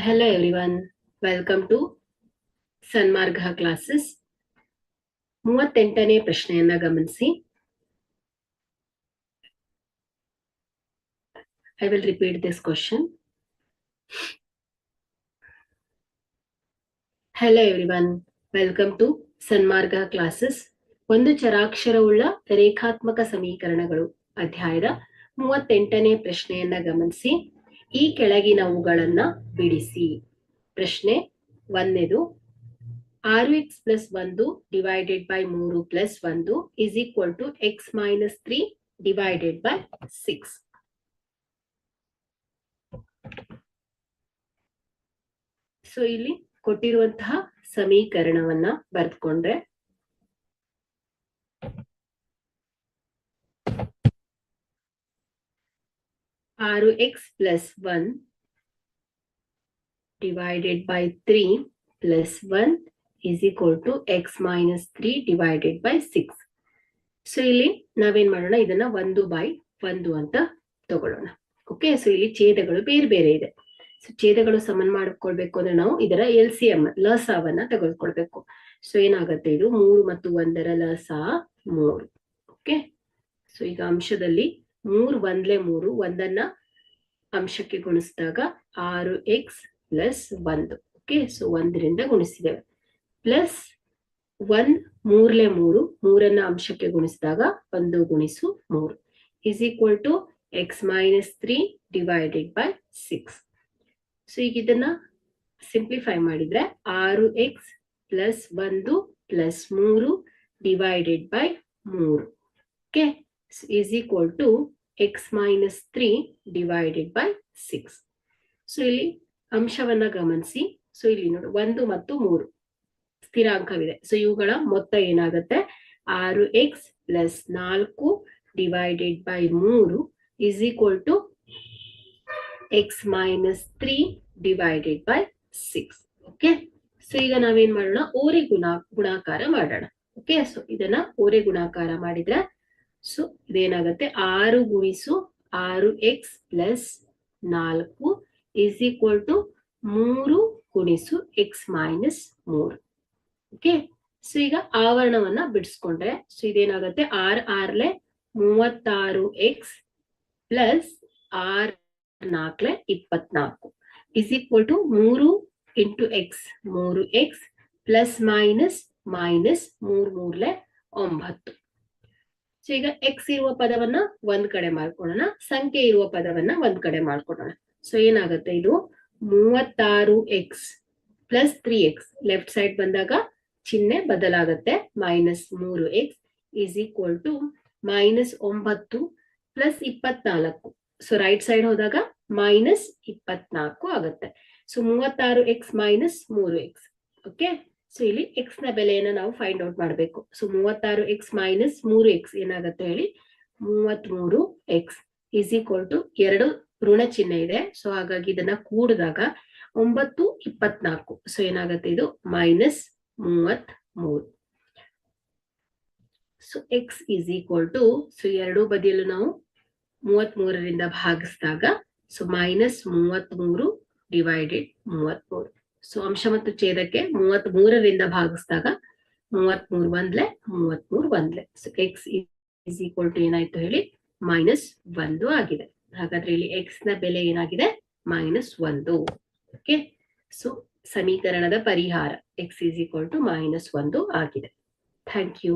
Hello everyone, welcome to Sanmarga classes. 38ನೇ ಪ್ರಶ್ನೆಯನ್ನ ಗಮನಿಸಿ. I will repeat this question. Hello everyone, welcome to Sanmarga classes. ಒಂದು ಚರಾಕ್ಷರವುಳ್ಳ ರೇಖಾತ್ಮಕ ಸಮೀಕರಣಗಳು ಅಧ್ಯಾಯದ 38ನೇ ಪ್ರಶ್ನೆಯನ್ನ ಗಮನಿಸಿ. ಈ ಕೆಳಗಿನವುಗಳನ್ನ ಬಿಡಿಸಿ. ಪ್ರಶ್ನೆ ಒಂದನೇದು, 6x plus 1 divided by 3 plus 1 is equal to x minus 3 divided by 6. So ಇಲ್ಲಿ ಕೊಟ್ಟಿರುವಂತಹ ಸಮೀಕರಣವನ್ನ ಬರೆದುಕೊಂಡ್ರೆ, ಆರು X plus 1 divided by 3 plus 1 is equal to x minus 3 divided by 6. So ಇಲ್ಲಿ ನಾವೇನ್ ಮಾಡೋಣ, ಇದನ್ನ 1/1 ಅಂತ ತಗೊಳ್ಳೋಣ. ಓಕೆ, ಸೊ ಇಲ್ಲಿ ಛೇದಗಳು ಬೇರೆ ಬೇರೆ ಇದೆ. ಸೊ ಛೇದಗಳು ಸಮನ್ ಮಾಡ್ಕೊಳ್ಬೇಕು ಅಂದ್ರೆ ನಾವು ಇದರ LCM ಲಸಾವನ್ನ ತೆಗೆದುಕೊಳ್ಬೇಕು. ಸೊ ಏನಾಗುತ್ತೆ, ಇದು 3 ಮತ್ತು 1ರ ಲಸ 3. ಓಕೆ, ಸೊ ಈಗ ಅಂಶದಲ್ಲಿ 3 1 3, 1ಅನ್ನ ಅಂಶಕ್ಕೆ ಗುಣಿಸಿದಾಗ 6x plus 1. ಓಕೆ, ಸೊ 1ರಿಂದ ಗುಣಿಸಿದ್ದೇವೆ. ಪ್ಲಸ್ 1 3 3, 3ಅನ್ನ ಅಂಶಕ್ಕೆ ಗುಣಿಸಿದಾಗ 1 ಗುಣಿಸು 3 is equal to x minus 3 divided by 6. So ಈಗ ಇದನ್ನ ಸಿಂಪ್ಲಿಫೈ ಮಾಡಿದ್ರೆ 6x plus 1 plus 3 divided by 3. Okay, is equal to x minus 3 divided by 6. So ಇಲ್ಲಿ ಅಂಶವನ್ನ ಗಮನಿಸಿ. ಸೊ ಇಲ್ಲಿ ನೋಡಿ 1 ಮತ್ತು 3 ಸ್ಥಿರಾಂಕವಿದೆ. ಸೊ ಇವುಗಳ ಮೊತ್ತ ಏನಾಗುತ್ತೆ, 6x plus 4 divided by 3 is equal to x minus 3 divided by 6. Okay, so ಈಗ ನಾವೇನ್ ಮಾಡೋಣ, ಓರೆ ಗುಣಾಕಾರ ಮಾಡೋಣ. ಓಕೆ, ಸೊ ಇದನ್ನ ಓರೆ ಗುಣಾಕಾರ ಮಾಡಿದ್ರೆ ಸೊ ಇದೇನಾಗುತ್ತೆ, 6 ಗುಣಿಸು 6x plus 4 is equal to 3 ಗುಣಿಸು x minus 3. ಓಕೆ, ಸೊ ಈಗ ಆವರಣವನ್ನ ಬಿಡಿಸ್ಕೊಂಡ್ರೆ so ಇದೇನಾಗುತ್ತೆ, 6 36x plus 6 4 24 is equal to 3 into x 3x plus minus minus 3 3 9. So ಈಗ ಎಕ್ಸ್ ಇರುವ ಪದವನ್ನ ಒಂದ್ ಕಡೆ ಮಾಡ್ಕೊಳ್ಳೋಣ, ಸಂಖ್ಯೆ ಇರುವ ಪದವನ್ನ ಒಂದ್ ಕಡೆ ಮಾಡ್ಕೊಳ್ಳೋಣ. ಸೊ ಏನಾಗುತ್ತೆ, ಇದು 36x plus 3x left side ಬಂದಾಗ ಚಿಹ್ನೆ ಬದಲಾಗುತ್ತೆ, minus 3x is equal to minus 9 plus 24. So right side ಹೋದಾಗ ಮೈನಸ್ 24 ಆಗುತ್ತೆ. So 36x minus 3x. Okay, so ಇಲ್ಲಿ ಎಕ್ಸ್ ನ ಬೆಲೆಯನ್ನ ನಾವು ಫೈಂಡ್ ಔಟ್ ಮಾಡಬೇಕು. ಸೊ 36x ಮೈನಸ್ 3x ಏನಾಗುತ್ತೆ ಹೇಳಿ, 33x is equal to 2 ಋಣ ಚಿಹ್ನೆ ಇದೆ. ಸೊ ಹಾಗಾಗಿ ಇದನ್ನ ಕೂಡಿದಾಗ 9 24. ಸೊ ಏನಾಗುತ್ತೆ, ಇದು minus 33. So x is equal to, so ಎರಡೂ ಬದಿಯಲ್ಲೂ ನಾವು 33ರಿಂದ ಭಾಗಿಸಿದಾಗ ಸೊ ಮೈನಸ್ 33 ಡಿವೈಡೆಡ್ 33. ಸೊ ಅಂಶ ಮತ್ತು ಛೇದಕ್ಕೆ 33ರಿಂದ ಭಾಗಿಸಿದಾಗ 33 1 33 1. So x is equal to ಏನಾಯ್ತು ಹೇಳಿ, ಮೈನಸ್ 1 ಆಗಿದೆ. ಹಾಗಾದ್ರೆ ಇಲ್ಲಿ x ನ ಬೆಲೆ ಏನಾಗಿದೆ, ಮೈನಸ್ 1. ಓಕೆ, ಸೊ ಸಮೀಕರಣದ ಪರಿಹಾರ x is equal to minus 1 ಆಗಿದೆ. Thank you.